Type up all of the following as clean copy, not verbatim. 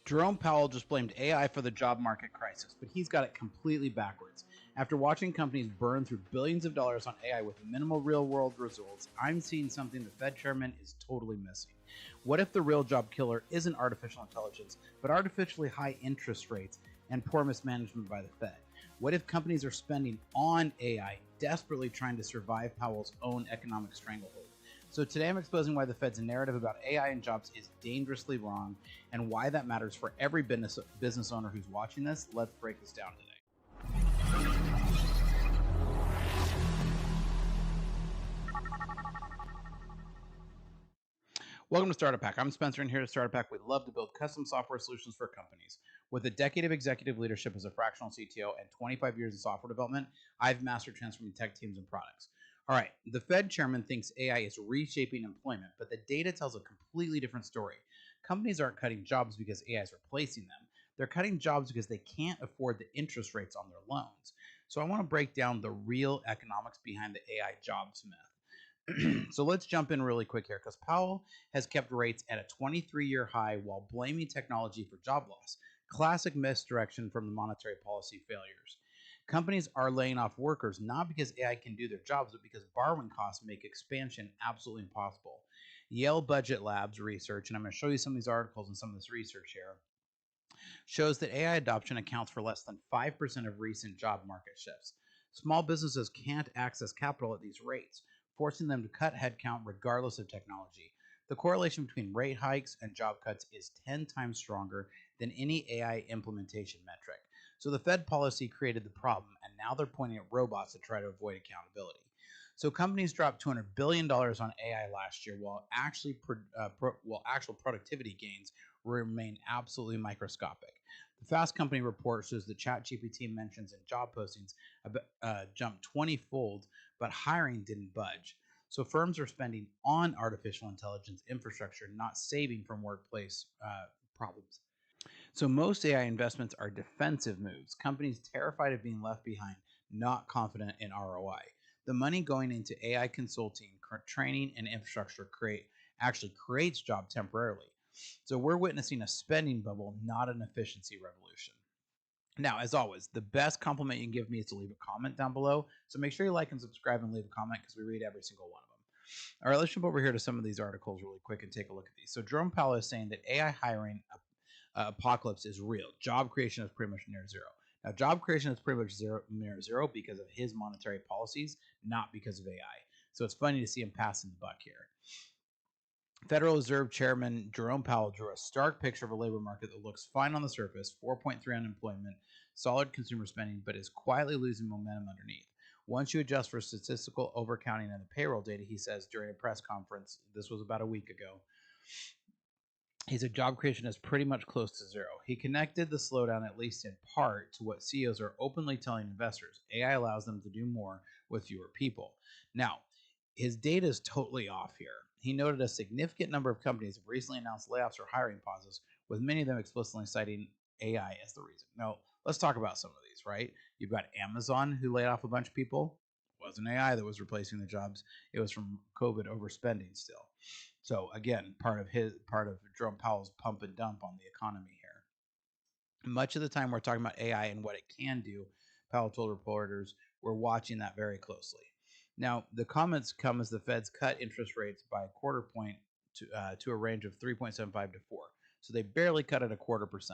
Jerome Powell just blamed AI for the job market crisis, but he's got it completely backwards. After watching companies burn through billions of dollars on AI with minimal real-world results, I'm seeing something the Fed chairman is totally missing. What if the real job killer isn't artificial intelligence, but artificially high interest rates and poor mismanagement by the Fed? What if companies are spending on AI, desperately trying to survive Powell's own economic stranglehold? So today I'm exposing why the Fed's narrative about AI and jobs is dangerously wrong and why that matters for every business owner who's watching this. Let's break this down today. Welcome to Startup Hack. I'm Spencer, and here at Startup Hack, we love to build custom software solutions for companies. With a decade of executive leadership as a fractional CTO and 25 years of software development, I've mastered transforming tech teams and products. All right, the Fed chairman thinks AI is reshaping employment, but the data tells a completely different story. Companies aren't cutting jobs because AI is replacing them. They're cutting jobs because they can't afford the interest rates on their loans. So I want to break down the real economics behind the AI jobs myth. So let's jump in really quick here, because Powell has kept rates at a 23-year high while blaming technology for job loss. Classic misdirection from the monetary policy failures. Companies are laying off workers not because AI can do their jobs, but because borrowing costs make expansion absolutely impossible. Yale Budget Labs research, and I'm going to show you some of these articles and some of this research here, shows that AI adoption accounts for less than 5% of recent job market shifts. Small businesses can't access capital at these rates, forcing them to cut headcount regardless of technology. The correlation between rate hikes and job cuts is 10 times stronger than any AI implementation metric. So the Fed policy created the problem, and now they're pointing at robots to try to avoid accountability. So companies dropped $200 billion on AI last year, while actual productivity gains remain absolutely microscopic. The Fast Company report shows that ChatGPT mentions in job postings jumped 20-fold, but hiring didn't budge. So firms are spending on artificial intelligence infrastructure, not saving from workplace problems. So most AI investments are defensive moves. Companies terrified of being left behind, not confident in ROI. The money going into AI consulting, training, and infrastructure actually creates jobs temporarily. So we're witnessing a spending bubble, not an efficiency revolution. Now, as always, the best compliment you can give me is to leave a comment down below. So make sure you like and subscribe and leave a comment, because we read every single one of them. All right, let's jump over here to some of these articles really quick and take a look at these. So Jerome Powell is saying that AI hiring apocalypse is real. Job creation is pretty much near zero. Now, job creation is pretty much near zero because of his monetary policies, not because of AI. So it's funny to see him passing the buck here. Federal Reserve Chairman Jerome Powell drew a stark picture of a labor market that looks fine on the surface, 4.3 unemployment, solid consumer spending, but is quietly losing momentum underneath. Once you adjust for statistical overcounting and the payroll data, he says during a press conference, this was about a week ago, he said job creation is pretty much close to zero. He connected the slowdown, at least in part, to what CEOs are openly telling investors. AI allows them to do more with fewer people. Now, his data is totally off here. He noted a significant number of companies have recently announced layoffs or hiring pauses, with many of them explicitly citing AI as the reason. Now, let's talk about some of these, right? You've got Amazon, who laid off a bunch of people. It wasn't AI that was replacing the jobs. It was from COVID overspending still. So again, part of Jerome Powell's pump and dump on the economy here. Much of the time we're talking about AI and what it can do, Powell told reporters, we're watching that very closely. Now, the comments come as the Fed's cut interest rates by a quarter point to a range of 3.75 to 4. So they barely cut it 0.25%.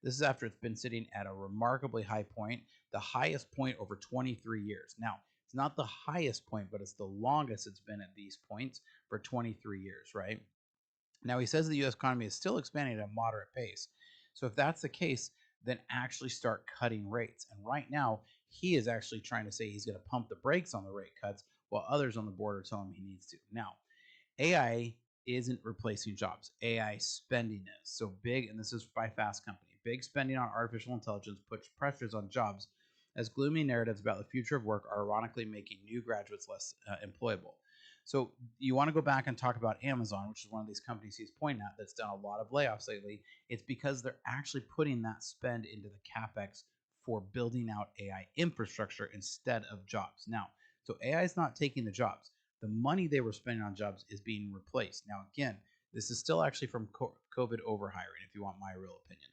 This is after it's been sitting at a remarkably high point, the highest point over 23 years. Now, it's not the highest point, but it's the longest it's been at these points for 23 years, right? Now, he says the U.S. economy is still expanding at a moderate pace. So if that's the case, then actually start cutting rates. And right now, he is actually trying to say he's going to pump the brakes on the rate cuts, while others on the board are telling him he needs to. Now, AI isn't replacing jobs. AI spending is. So big, and this is by Fast Company, big spending on artificial intelligence puts pressures on jobs, as gloomy narratives about the future of work are ironically making new graduates less employable. So you want to go back and talk about Amazon, which is one of these companies he's pointing at that's done a lot of layoffs lately. It's because they're actually putting that spend into the CapEx for building out AI infrastructure instead of jobs. Now, so AI is not taking the jobs. The money they were spending on jobs is being replaced. Now, again, this is still actually from COVID overhiring, if you want my real opinion.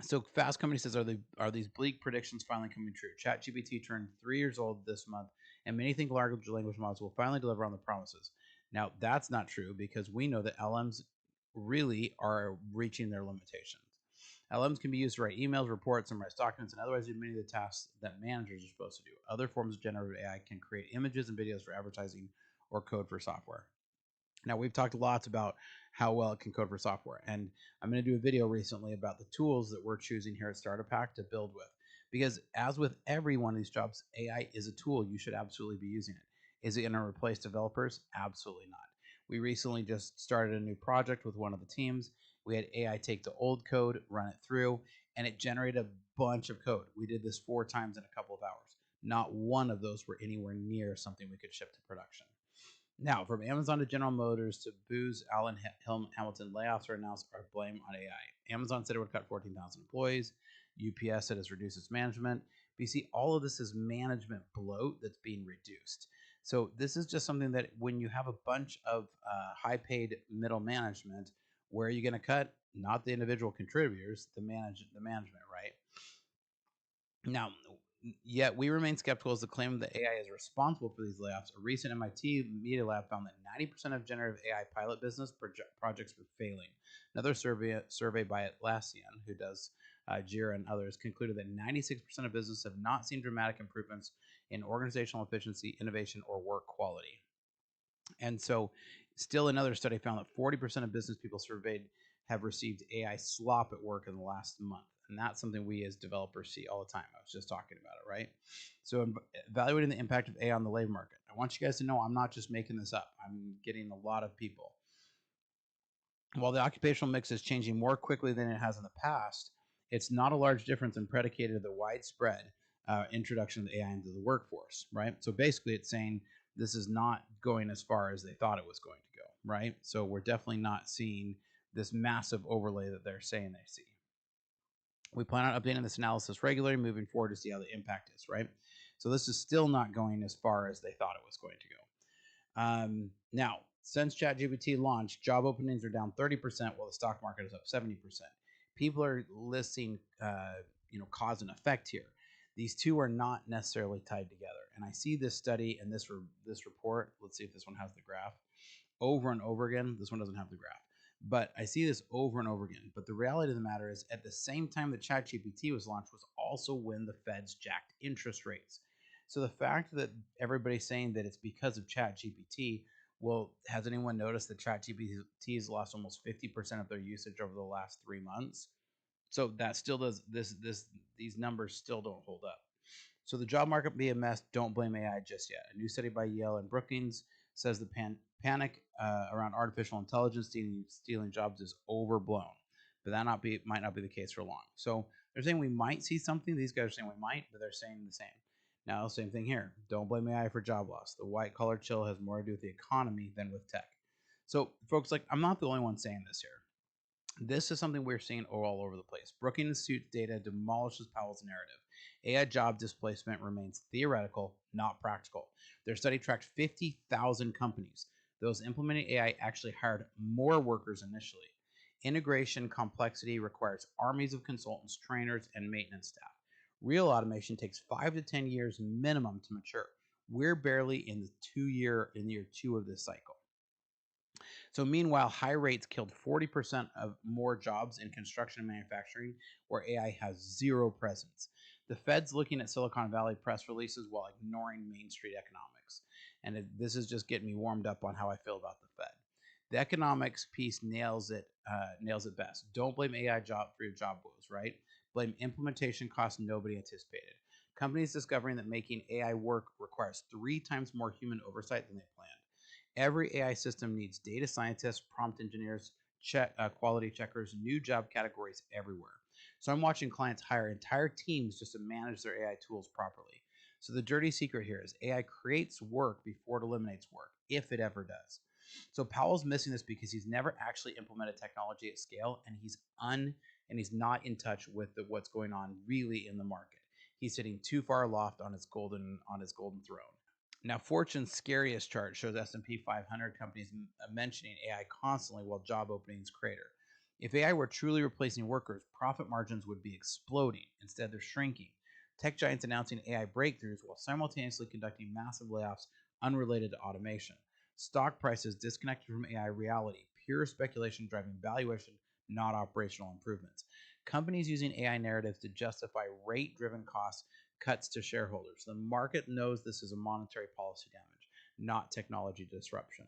So Fast Company says, are these bleak predictions finally coming true? ChatGPT turned 3 years old this month, and many think large language models will finally deliver on the promises. Now, that's not true because we know that LMs really are reaching their limitations. LMs can be used to write emails, reports, summarize documents, and otherwise do many of the tasks that managers are supposed to do. Other forms of generative AI can create images and videos for advertising or code for software. Now, we've talked lots about how well it can code for software, and I'm going to do a video recently about the tools that we're choosing here at Startup Hack to build with. Because as with every one of these jobs, AI is a tool. You should absolutely be using it. Is it going to replace developers? Absolutely not. We recently just started a new project with one of the teams. We had AI take the old code, run it through, and it generated a bunch of code. We did this 4 times in a couple of hours. Not one of those were anywhere near something we could ship to production. Now, from Amazon to General Motors to Booz Allen Hamilton, layoffs are announced are blame on AI. Amazon said it would cut 14,000 employees. UPS said it's reduced its management. But you see, all of this is management bloat that's being reduced. So this is just something that when you have a bunch of high-paid middle management, where are you going to cut? Not the individual contributors, the management, right? Now, yet we remain skeptical as the claim that AI is responsible for these layoffs. A recent MIT Media Lab found that 90% of generative AI pilot business projects were failing. Another survey by Atlassian, who does Jira and others, concluded that 96% of businesses have not seen dramatic improvements in organizational efficiency, innovation, or work quality. And so, still another study found that 40% of business people surveyed have received AI slop at work in the last month. And that's something we as developers see all the time. I was just talking about it, right? So, evaluating the impact of AI on the labor market. I want you guys to know I'm not just making this up, I'm getting a lot of people. While the occupational mix is changing more quickly than it has in the past, it's not a large difference in predicated of the widespread introduction of AI into the workforce, right? So basically, it's saying this is not going as far as they thought it was going to go, right? So we're definitely not seeing this massive overlay that they're saying they see. We plan on updating this analysis regularly moving forward to see how the impact is, right? So this is still not going as far as they thought it was going to go. Now, since ChatGPT launched, job openings are down 30%, while the stock market is up 70%. People are listing, cause and effect here. These two are not necessarily tied together. And I see this study and this report. Let's see if this one has the graph. Over and over again. This one doesn't have the graph. But I see this over and over again. But the reality of the matter is, at the same time that ChatGPT was launched was also when the Feds jacked interest rates. So the fact that everybody's saying that it's because of ChatGPT, well, has anyone noticed that ChatGPT has lost almost 50% of their usage over the last 3 months? So that still does these numbers still don't hold up. So the job market be a mess. Don't blame AI just yet. A new study by Yale and Brookings says the panic around artificial intelligence stealing jobs is overblown, but that might not be the case for long. So they're saying we might see something. These guys are saying we might, but they're saying the same. Now, same thing here. Don't blame AI for job loss. The white collar chill has more to do with the economy than with tech. So, folks, I'm not the only one saying this here. This is something we're seeing all over the place. Brookings Institute data demolishes Powell's narrative. AI job displacement remains theoretical, not practical. Their study tracked 50,000 companies. Those implementing AI actually hired more workers initially. Integration complexity requires armies of consultants, trainers, and maintenance staff. Real automation takes 5 to 10 years minimum to mature. We're barely in year 2 of this cycle. So meanwhile, high rates killed 40% of more jobs in construction and manufacturing where AI has zero presence. The Fed's looking at Silicon Valley press releases while ignoring Main Street economics. And this is just getting me warmed up on how I feel about the Fed. The economics piece nails it best. Don't blame AI for your job woes, right? Blame implementation costs nobody anticipated. Companies discovering that making AI work requires 3 times more human oversight than they planned. Every AI system needs data scientists, prompt engineers, quality checkers, new job categories everywhere. So I'm watching clients hire entire teams just to manage their AI tools properly. So the dirty secret here is AI creates work before it eliminates work, if it ever does. So Powell's missing this because he's never actually implemented technology at scale, and he's not in touch with what's going on really in the market. He's sitting too far aloft on his golden throne. Now, Fortune's scariest chart shows S&P 500 companies mentioning AI constantly while job openings crater. If AI were truly replacing workers, profit margins would be exploding. Instead, they're shrinking. Tech giants announcing AI breakthroughs while simultaneously conducting massive layoffs unrelated to automation. Stock prices disconnected from AI reality, pure speculation driving valuation, not operational improvements. Companies using AI narratives to justify rate-driven costs cuts to shareholders. The market knows this is a monetary policy damage, not technology disruption.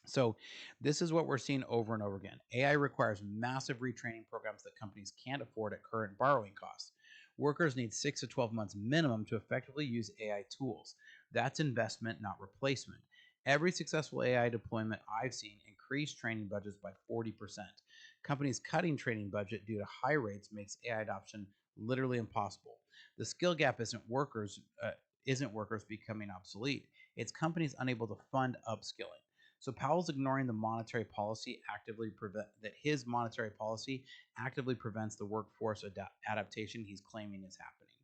So this is what we're seeing over and over again. AI requires massive retraining programs that companies can't afford at current borrowing costs. Workers need 6 to 12 months minimum to effectively use AI tools. That's investment, not replacement. Every successful AI deployment I've seen increased training budgets by 40%. Companies cutting training budget due to high rates makes AI adoption literally impossible. The skill gap isn't workers becoming obsolete. It's companies unable to fund upskilling. So Powell's ignoring the monetary policy his monetary policy actively prevents the workforce adaptation he's claiming is happening.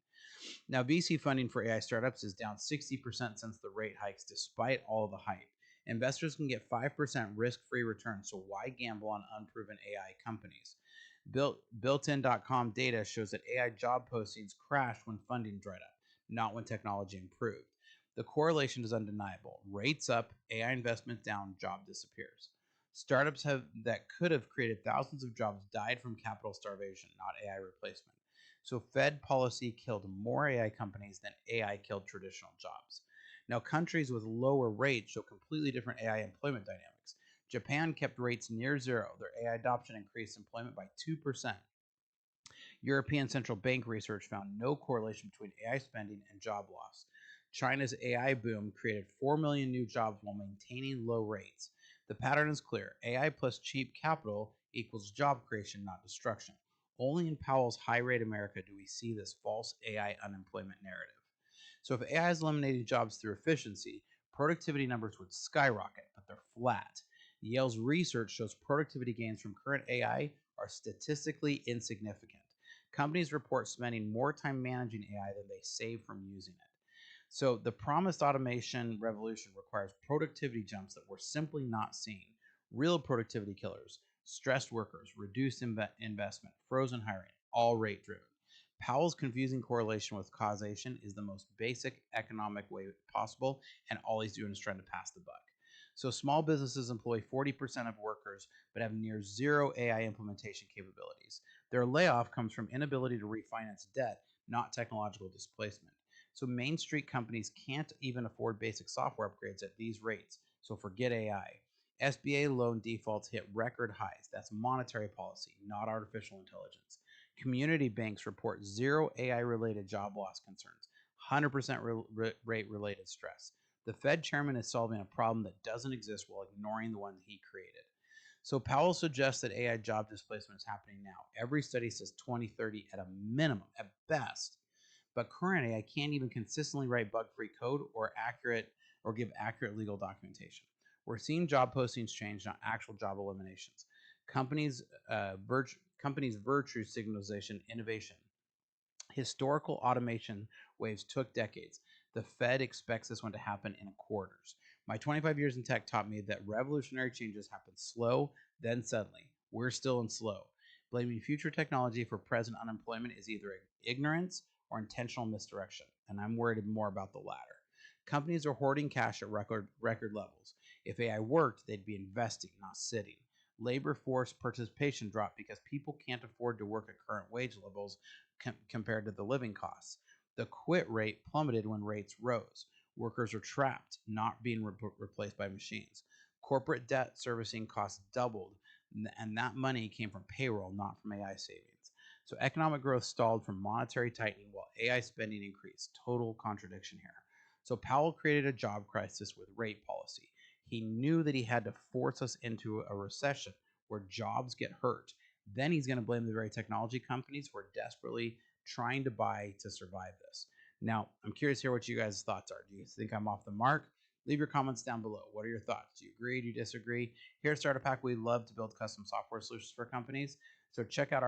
Now, VC funding for AI startups is down 60% since the rate hikes, despite all the hype. Investors can get 5% risk-free return, so why gamble on unproven AI companies? Builtin.com data shows that AI job postings crashed when funding dried up, not when technology improved. The correlation is undeniable. Rates up, AI investment down, job disappears. Startups that could have created thousands of jobs died from capital starvation, not AI replacement. So Fed policy killed more AI companies than AI killed traditional jobs. Now, countries with lower rates show completely different AI employment dynamics. Japan kept rates near zero. Their AI adoption increased employment by 2%. European Central Bank research found no correlation between AI spending and job loss. China's AI boom created 4 million new jobs while maintaining low rates. The pattern is clear. AI plus cheap capital equals job creation, not destruction. Only in Powell's high rate America do we see this false AI unemployment narrative. So if AI is eliminating jobs through efficiency, productivity numbers would skyrocket, but they're flat. Yale's research shows productivity gains from current AI are statistically insignificant. Companies report spending more time managing AI than they save from using it. So the promised automation revolution requires productivity jumps that we're simply not seeing. Real productivity killers, stressed workers, reduced investment, frozen hiring, all rate driven. Powell's confusing correlation with causation is the most basic economic way possible, and all he's doing is trying to pass the buck. So small businesses employ 40% of workers but have near zero AI implementation capabilities. Their layoff comes from inability to refinance debt, not technological displacement. So Main Street companies can't even afford basic software upgrades at these rates, so forget AI. SBA loan defaults hit record highs. That's monetary policy, not artificial intelligence. Community banks report zero AI-related job loss concerns, 100% rate-related stress. The Fed chairman is solving a problem that doesn't exist while ignoring the one he created. So Powell suggests that AI job displacement is happening now. Every study says 2030 at a minimum, at best. But current AI can't even consistently write bug-free code or give accurate legal documentation. We're seeing job postings change, not actual job eliminations. Companies' virtue signalization innovation. Historical automation waves took decades. The Fed expects this one to happen in quarters. My 25 years in tech taught me that revolutionary changes happen slow, then suddenly. We're still in slow. Blaming future technology for present unemployment is either ignorance or intentional misdirection, and I'm worried more about the latter. Companies are hoarding cash at record levels. If AI worked, they'd be investing, not sitting. Labor force participation dropped because people can't afford to work at current wage levels compared to the living costs. The quit rate plummeted when rates rose. Workers are trapped, not being replaced by machines. Corporate debt servicing costs doubled, and that money came from payroll, not from AI savings. So economic growth stalled from monetary tightening while AI spending increased. Total contradiction here. So Powell created a job crisis with rate policy. He knew that he had to force us into a recession where jobs get hurt. Then he's going to blame the very technology companies who are desperately trying to buy to survive this. Now, I'm curious to hear what you guys' thoughts are. Do you think I'm off the mark? Leave your comments down below. What are your thoughts? Do you agree? Do you disagree? Here at Startup Pack, we love to build custom software solutions for companies. So check out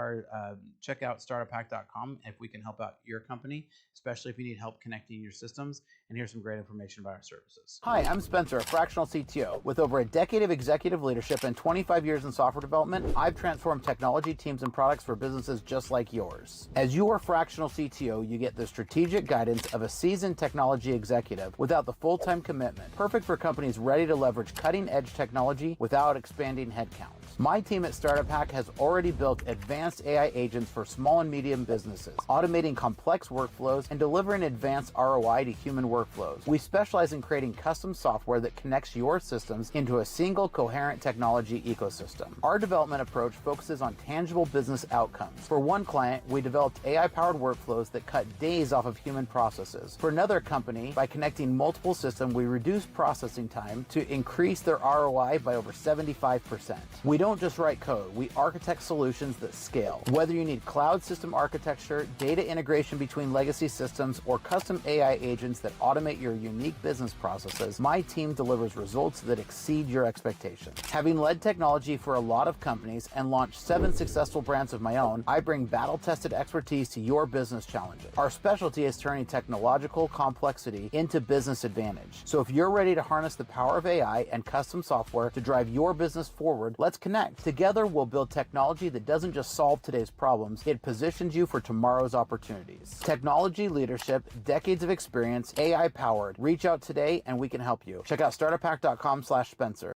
startuphack.com if we can help out your company, especially if you need help connecting your systems. And here's some great information about our services. Hi, I'm Spencer, a fractional CTO. With over a decade of executive leadership and 25 years in software development, I've transformed technology teams and products for businesses just like yours. As your fractional CTO, you get the strategic guidance of a seasoned technology executive without the full-time commitment, perfect for companies ready to leverage cutting-edge technology without expanding headcount. My team at Startup Hack has already built advanced AI agents for small and medium businesses, automating complex workflows and delivering advanced ROI to human workflows. We specialize in creating custom software that connects your systems into a single coherent technology ecosystem. Our development approach focuses on tangible business outcomes. For one client, we developed AI-powered workflows that cut days off of human processes. For another company, by connecting multiple systems, we reduced processing time to increase their ROI by over 75%. We don't just write code, we architect solutions that scale. Whether you need cloud system architecture, data integration between legacy systems, or custom AI agents that automate your unique business processes, my team delivers results that exceed your expectations. Having led technology for a lot of companies and launched 7 successful brands of my own, I bring battle-tested expertise to your business challenges. Our specialty is turning technological complexity into business advantage. So if you're ready to harness the power of AI and custom software to drive your business forward, let's connect. Together, we'll build technology that doesn't just solve today's problems, it positions you for tomorrow's opportunities. Technology leadership, decades of experience, AI powered. Reach out today and we can help you. Check out startuphack.com/Spencer.